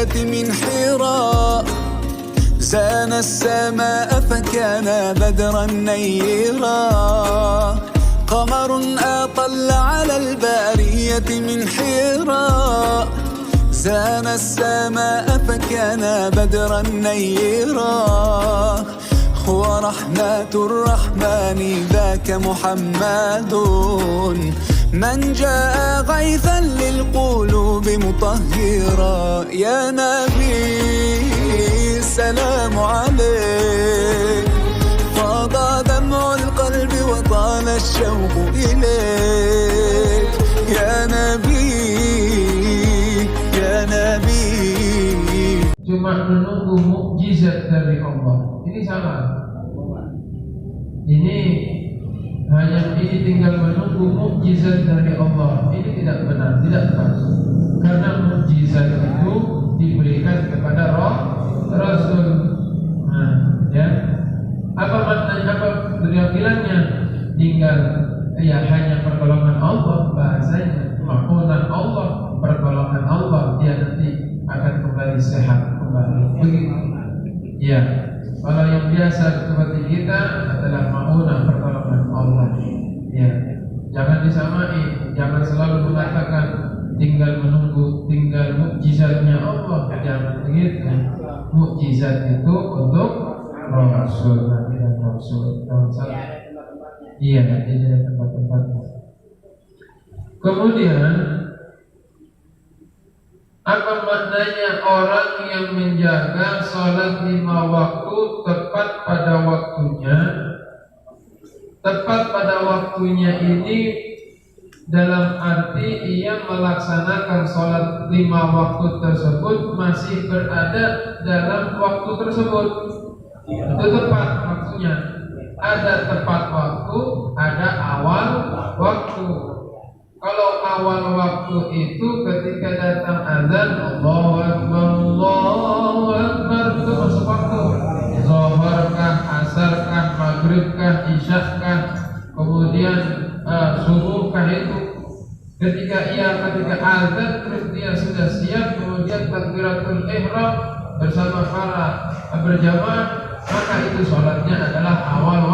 البرية من حراء زان السماء فكان بدرا نيرا قمر أطل على البرية من حراء زان السماء فكان بدرا نيرا هو رحمة الرحمن ذاك محمد من جاء غيثا للقلوب مطهرا يا نبي السلام عليك فاض دمع القلب وطال الشوق إليك يا نبي يا نبي. Cuma menunggu mukjizat dari Allah. Ini salah. Ini tinggal menunggu mukjizat dari Allah. Ini tidak benar, tidak pas. Karena mukjizat itu diberikan kepada Rasul. Nah, ya. Apa maknanya? Apa bilangnya? Tinggal ya hanya pertolongan Allah, bahasanya kemampuan Allah, pertolongan Allah, dia nanti akan kembali sehat kembali. Begitu. Ya. Kalau yang biasa seperti kita adalah maunah pertolongan Allah. Ya. Jangan disamain, jangan selalu mengatakan tinggal menunggu, tinggal mukjizatnya Allah. Jangan begitu. Mukjizat itu untuk Rasul, Nabi dan Rasul. Iya, nanti ada tempat-tempatnya. Kemudian apa maknanya orang yang menjaga sholat 5 waktu tepat pada waktunya? Tepat pada waktunya ini dalam arti ia melaksanakan sholat 5 waktu tersebut masih berada dalam waktu tersebut. Itu tepat waktunya. Ada tepat waktu, ada awal waktu. Kalau awal waktu itu ketika datang azan Allahu Akbar, Allahu Akbar, itu masuk waktu. Zuhurkah, asarkah, maghribkah, isyakah, kemudian subuhkah itu. Ketika azan terus dia sudah siap, kemudian takbiratul ihram bersama para berjamaah, maka itu sholatnya adalah awal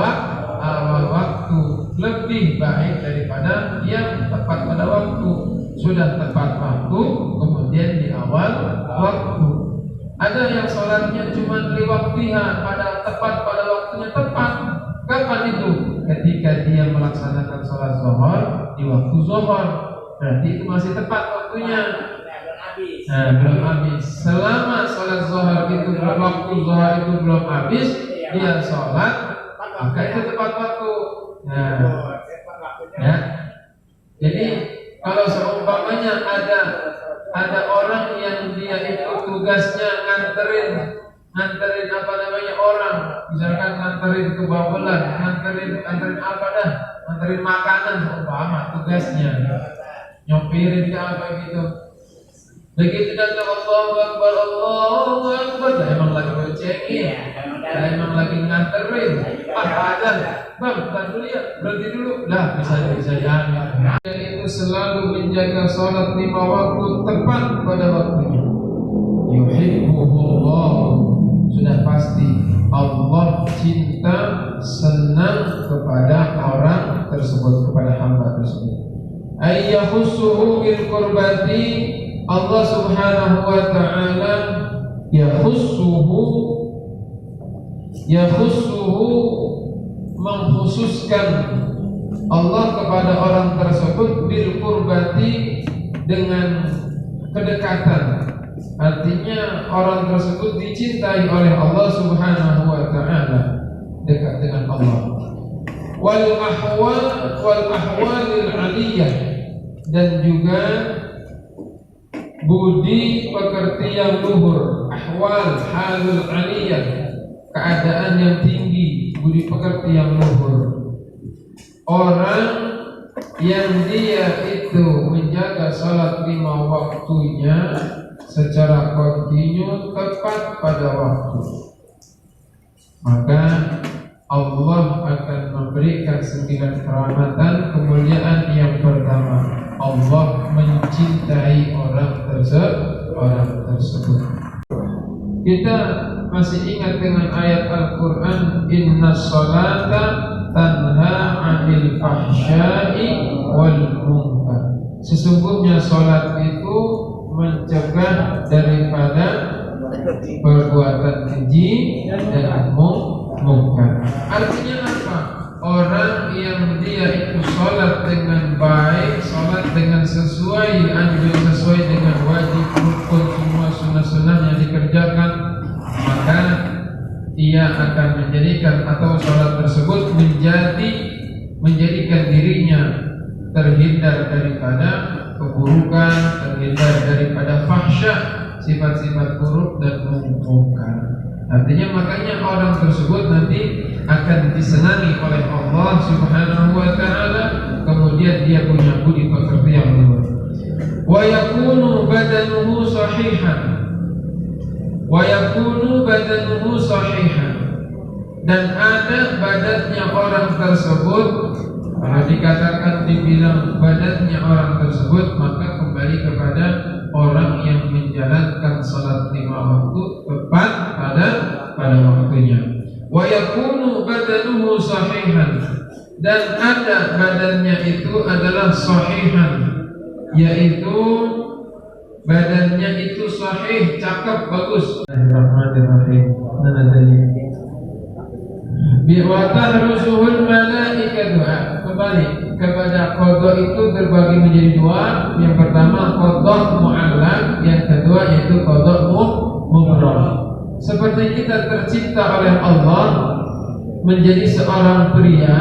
waktu. Lebih baik daripada yang tepat pada waktu. Sudah tepat waktu, kemudian di awal waktu. Ada yang sholatnya cuma liwaktiha, tepat pada waktunya tepat. Kapan itu? Ketika dia melaksanakan sholat zuhur di waktu zuhur, berarti itu masih tepat waktunya. Nah, belum habis. Selama sholat zuhur itu waktu zuhur itu belum habis, dia sholat, maka itu tepat waktu. Nah, ya. Jadi kalau seumpamanya ada orang yang dia itu tugasnya nganterin orang, misalkan nganterin ke babelan, nganterin makanan seumpama tugasnya, nyopirin ke apa gitu. Begitu datang Allahu Akbar, Allahu Akbar, emang lagi bercengin, emang lagi nganterin, ada, bang, dulu ya, berhenti dulu, lah bisa diambil. Yang itu selalu menjaga sholat 5 waktu tepat pada waktunya. Yuhibbuhullah, sudah pasti Allah cinta, senang kepada orang tersebut, kepada hamba tersebut. Ayyahussuhu bil qurbati, Allah subhanahu wa ta'ala yakhussuhu mengkhususkan Allah kepada orang tersebut bil qurbati, dengan kedekatan. Artinya orang tersebut dicintai oleh Allah subhanahu wa ta'ala, dekat dengan Allah. Wal ahwalil aliyah, dan juga budi pekerti yang luhur. Ahwal, halul aliyah, keadaan yang tinggi, budi pekerti yang luhur. Orang yang dia itu menjaga salat 5 waktunya secara kontinu tepat pada waktu, maka Allah akan memberikan 9 keramatan kemuliaan. Yang pertama, Allah mencintai orang orang tersebut. Kita masih ingat dengan ayat Al-Quran, Inna sholata tanha 'anil fahsya'i wal munkar. Sesungguhnya sholat itu mencegah daripada perbuatan keji dan mungkar. Artinya apa? Orang yang dia itu sholat dengan baik, sholat dengan sesuai anjuran, sesuai dengan wajib, rukun, semua sunnah-sunnah yang dikerjakan, maka dia akan menjadikan atau sholat tersebut menjadikan dirinya terhindar daripada keburukan, terhindar daripada fahsya, sifat-sifat buruk dan mungkar. Artinya makanya orang tersebut nanti akan disenangi oleh Allah Subhanahu wa taala, kemudian dia punya budi pekerti yang luar. Wa yakunu badanuhu sahihan. Wa yakunu badanuhu sahihan. Dan ada badannya orang tersebut. Kalau dikatakan dibilang badannya orang tersebut, maka kembali kepada orang yang menjalankan salat 5 waktu tepat pada waktunya. Wa yakunu badanuhu sahihan, dan ada badannya itu adalah sahihan, yaitu badannya itu sahih, cakep, bagus. Bismillahirrahmanirrahim. Mana tadi? Wa tahrusuhul malaikatu. Kembali kepada qada itu terbagi menjadi 2. Yang pertama qada mu'allaq, yang kedua yaitu qada mubram. Seperti kita tercipta oleh Allah menjadi seorang pria,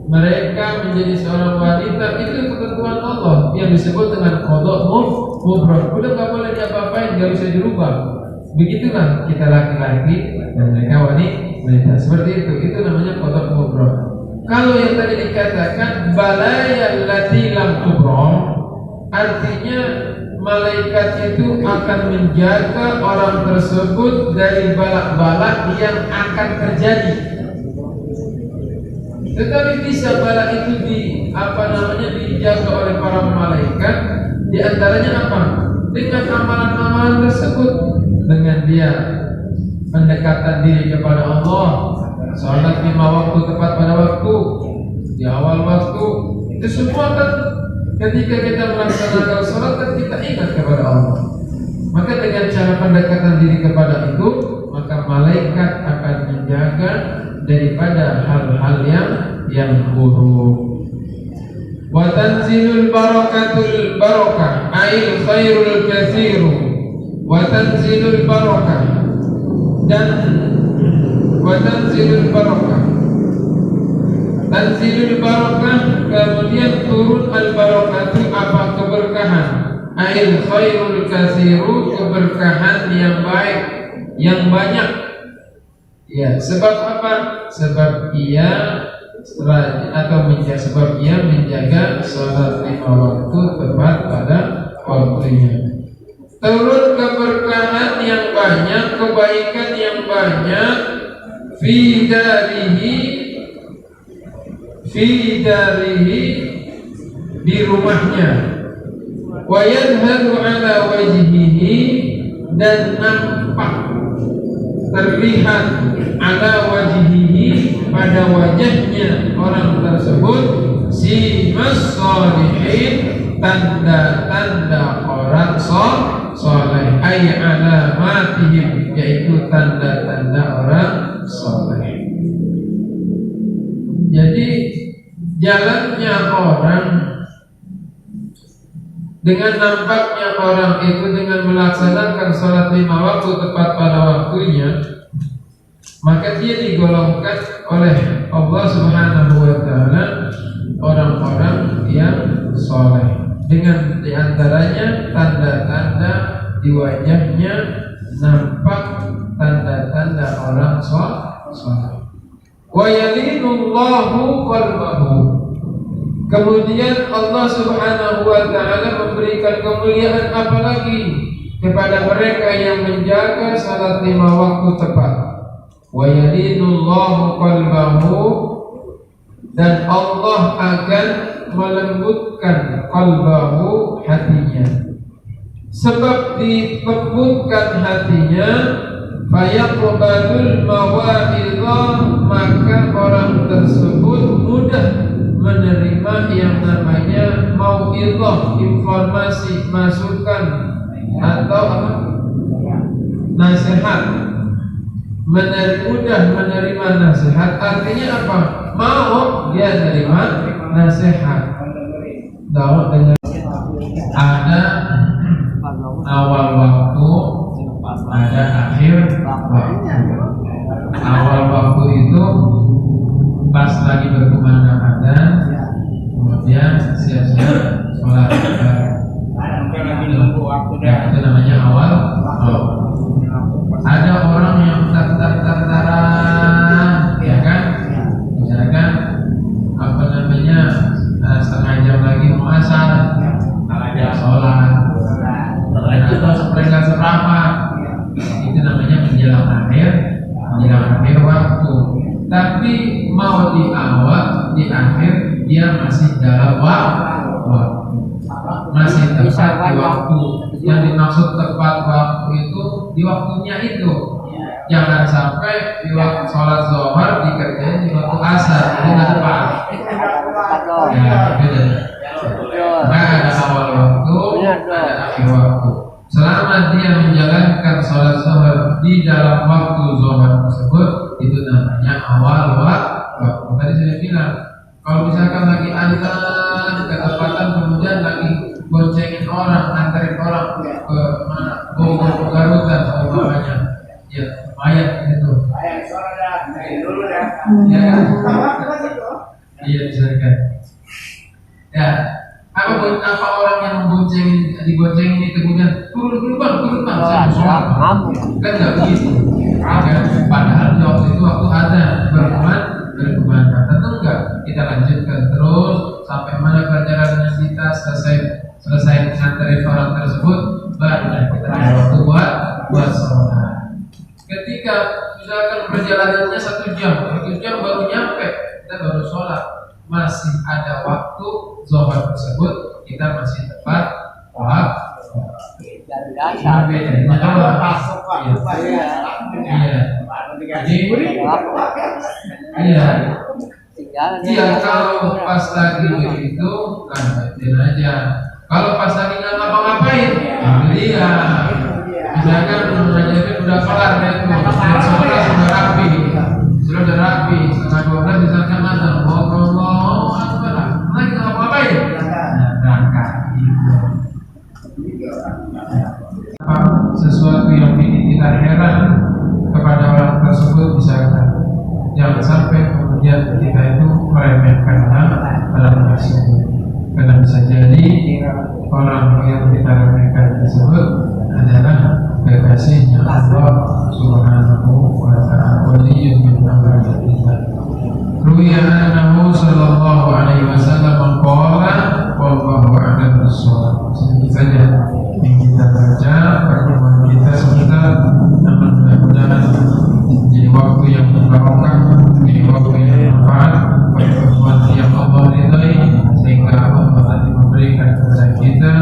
mereka menjadi seorang wanita, itu ketentuan Allah yang disebut dengan qada mubram. Udah nggak boleh diapa-apain, nggak bisa dirubah. Begitulah kita laki-laki dan mereka wanita. Seperti itu namanya qada mubram. Kalau yang tadi dikatakan balaya lati lam tubram, artinya malaikat itu akan menjaga orang tersebut dari balak-balak yang akan terjadi. Tetapi bisa balak itu dijaga oleh para malaikat. Di antaranya apa? Dengan amalan-amalan tersebut, dengan dia mendekatkan diri kepada Allah, salat 5 waktu tepat pada waktu, di awal waktu, itu semua kan ketika kita melaksanakan salat kan kita ingat kepada Allah. Maka dengan cara pendekatan diri kepada itu, maka malaikat akan menjaga daripada hal-hal yang buruk. Wa tanzilul barakatul barakah ail khairul katsiru. Wa tanzilul barakah, dan wa tanzilul barakah, tanzilul barakah, kemudian turun al barakatu, apa? Keberkahan. Ail khairul katsiru, keberkahan yang baik, yang banyak. Ya, sebab apa? Sebab ia sebab ia menjaga salat 5 waktu tepat pada waktunya. Turun keberkahan yang banyak, kebaikan yang banyak, fi darihi, di rumahnya, wa yadhharu ala wajhihi, dan nampak, terlihat, ala wajhihi, pada wajahnya orang tersebut, simas sholihin, tanda-tanda orang soleh, ay alamatihim, yaitu tanda-tanda orang soleh. Jadi jalannya orang, dengan nampaknya orang itu dengan melaksanakan salat 5 waktu tepat pada waktunya, maka dia digolongkan oleh Allah Subhanahu wa taala orang-orang yang soleh. Dengan diantaranya tanda-tanda di wajahnya nampak tanda-tanda orang soleh. Wa yalinullahu qalbahu, kemudian Allah Subhanahu wa taala memberikan kemuliaan apalagi kepada mereka yang menjaga salat 5 waktu tepat. Wa yalinullahu qalbahu, dan Allah akan melembutkan qalbahu, hatinya. sebab dikebutkan hatinya, fayaqbalul mawa'idhah, maka orang tersebut mudah menerima yang namanya mau'idhah, informasi, masukan atau nasihat. Mudah menerima nasihat artinya apa? Mau dia terima nasihat. Dalam dengan ada awal waktu, ada akhir waktu. Awal waktu itu pas lagi berkumandang, kemudian siap-siap sholat. Itu namanya awal. Ada orang yang tar-taran, ya kan? Misalkan apa namanya, setengah jam lagi mau asar, ada sholat. Atau seperempat seperempat, itu namanya menjelang akhir waktu. Tapi mau di awal, di akhir, dia masih dalam waktu, masih tepat di waktu. Yang dimaksud tepat waktu itu di waktunya itu. Jangan sampai di waktu sholat zuhur dikerjain di waktu asar, itu nggak tepat. Ya, beda. Maka ada awal waktu, ada akhir waktu. Selama dia menjalankan sholat zuhur di dalam waktu zuhur tersebut, itu namanya awal waktu. Tadi saya bilang, kalau misalkan lagi azan ketepatan, kemudian lagi boncengin orang, anterin orang ke mana, Bogor, ke Garut dan sebagainya, ya ayat itu. Ya kan? Iya misalkan. Ya. Apa orang yang diboncengin itu kemudian turun bang, saya mau sholat, kan nggak begitu. Padahal di waktu itu waktu ada berkumandang, tentu enggak. Kita lanjutkan terus sampai mana perjalanan kita selesai mengantarin orang tersebut, baru kita ada waktu buat sholat. Ketika misalkan perjalanannya 1 jam baru nyampe, kita baru sholat. Masih ada waktu zuhur tersebut, kita masih tepat waktu. Iya, kalau pas lagi begitu, lanjutin aja. Kalau pas lagi nggak ngapa-ngapain, iya. Misalkan udah kelar deh tuh, sudah rapi, setengah 12 misalkan ada lagi nggak ngapa-ngapain, berangkat. Sesuatu yang bikin kita heran kepada orang tersebut, misalkan jangan sampai kemudian kita itu meremehkan dalam tersebut, karena bisa jadi orang yang kita remehkan tersebut adalah kekasihnya Allah Subhanahu wa ta'ala. Waliyun min amrillah. Ruwiya annahu sallallahu alaihi wasallam qala wallahu a'lam bis-shawab. Sedikit saja yang kita baca pertemuan kita sebentar, namun mudah-mudahan menjadi waktu yang barokah, menjadi waktu yang bermanfaat, pertemuan yang Allah ridai, sehingga Allah memberikan kepada kita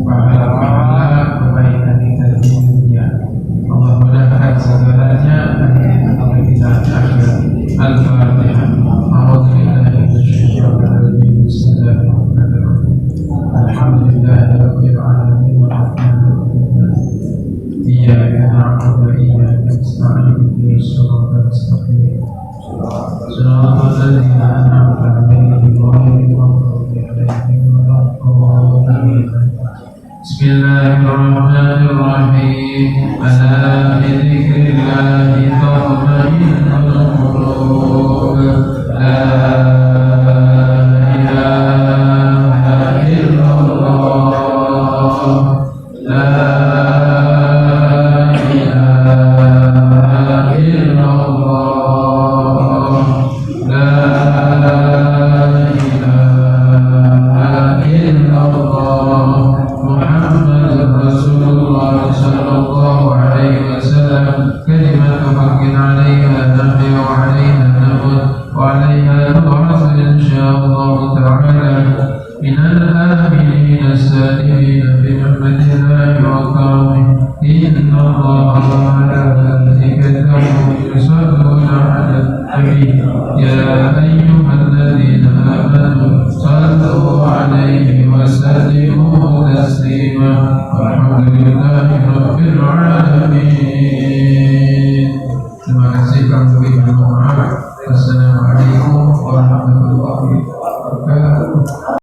pahala-pahala kebaikan kita di dunia. Allah mudahkan segalanya agar kita akhir. Al-Fatihah. A'udzubillahi minasyaitonir rajim. Bismillahirrahmanirrahim. Alhamdulillahi rabbil alamin warahmatullahi wabarakatuh. Iyyaka na'budu wa iyyaka nasta'in. Ihdinas siratal mustaqim. Shiratal ladzina an'amta 'alaihim ghairil maghdubi 'alaihim waladdallin. Bismillahirrahmanirrahim. Ala dzikrillahi tatma'innul qulub. La ilaha illallah. La ilaha illallah. La ilaha illallah. Muhammadur Rasulullah sallallahu alaihi wasallam. Kalimatu haqqin 'alaiha nahya wa 'alaiha namut wa من الآمنين السالمين برحمة الله وكرمه إن الله وملائكته يصلون على النبي يا أيها الذين آمنوا صلوا عليه وسلموا تسليما والحمد لله رب العالمين. Terima kasih. Wassalamualaikum warahmatullahi wabarakatuh.